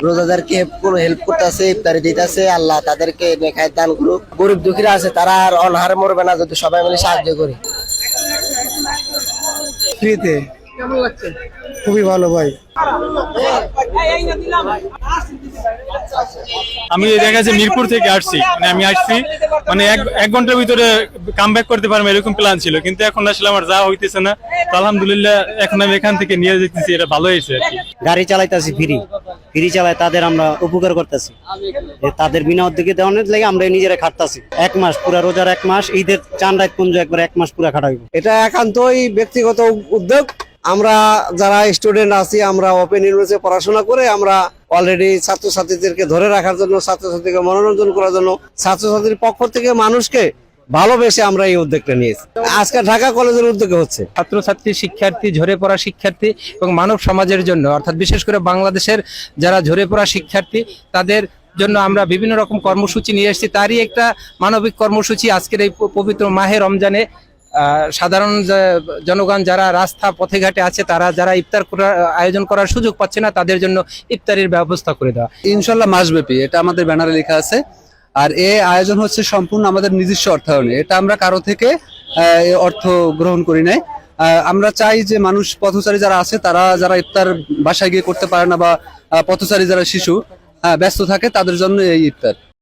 রোজাদারকে help করতেছে, ইফতারি দিতেছে। আল্লাহ তাদেরকে নেখায় দান করুক। গরিব দুঃখীরা আছে তারা আর অনাহারে মরবে না যদি সবাই মিলে সাহায্য করি। ফ্রিতে কেমন লাগছে? খুবই ভালো ভাই। আমি দেখা যাচ্ছে মিরপুর থেকে আসছি, আমি আসছি এক ঘন্টার ভিতরে কাম ব্যাক করতে পারবো এরকম প্ল্যান ছিল, কিন্তু এখন আসলে আমার যাওয়া হইতেছে না। তো আলহামদুলিল্লাহ এখন আমি এখান থেকে নিয়ে যেতেছি, এটা ভালো হয়েছে। গাড়ি চালাইতেছি ফ্রি চালায় তাদের আমরা উপকার করতেছি, তাদের বিনা উদ্যোগে দেওয়ানোর লাগে আমরা নিজেরা খাটতাছি। 1 মাস পুরা রোজার 1 মাস, ঈদের চান রাত পুঞ্জ একবার 1 মাস পুরা খাটাইব। এটা একান্তই ব্যক্তিগত উদ্যোগ। আমরা যারা স্টুডেন্ট আছি আমরা ওপেন ইউনিভার্সিটি পড়াশোনা করে আমরা অলরেডি ছাত্রছাত্রীদেরকে ধরে রাখার জন্য, ছাত্রছাত্রীকে মনোরঞ্জন করার জন্য, ছাত্রছাত্রীর পক্ষ থেকে মানুষকে ভালোবেসে আমরা এই উদ্যোগটা নিয়েছি। আজকে ঢাকা কলেজের উদ্যোগে হচ্ছে। ছাত্রছাত্রী, শিক্ষার্থী, ঝরে পড়া শিক্ষার্থী এবং মানব সমাজের জন্য, অর্থাৎ বিশেষ করে বাংলাদেশের যারা ঝরে পড়া শিক্ষার্থী তাদের জন্য আমরা বিভিন্ন রকম কর্মসূচি নিয়ে এসেছি। তারই একটা মানবিক কর্মসূচি আজকের এই পবিত্র মাহে রমজানে সাধারণ জনগণ যারা রাস্তা পথে ঘাটে আছে, তারা যারা ইফতার আয়োজন করার সুযোগ পাচ্ছে না, তাদের জন্য ইফতারির ব্যবস্থা করে দেওয়া। ইনশাল্লাহ মাসব্যাপী, এটা আমাদের ব্যানারে লেখা আছে। আর এই আয়োজন হচ্ছে সম্পূর্ণ আমাদের নিজস্ব অর্থায়নে, এটা আমরা কারো থেকে অর্থ গ্রহণ করি নাই। আমরা চাই যে মানুষ, পথচারী যারা আছে, তারা যারা ইফতার বাসায় গিয়ে করতে পারে না, বা পথচারী যারা শিশু ব্যস্ত থাকে, তাদের জন্য এই ইফতার।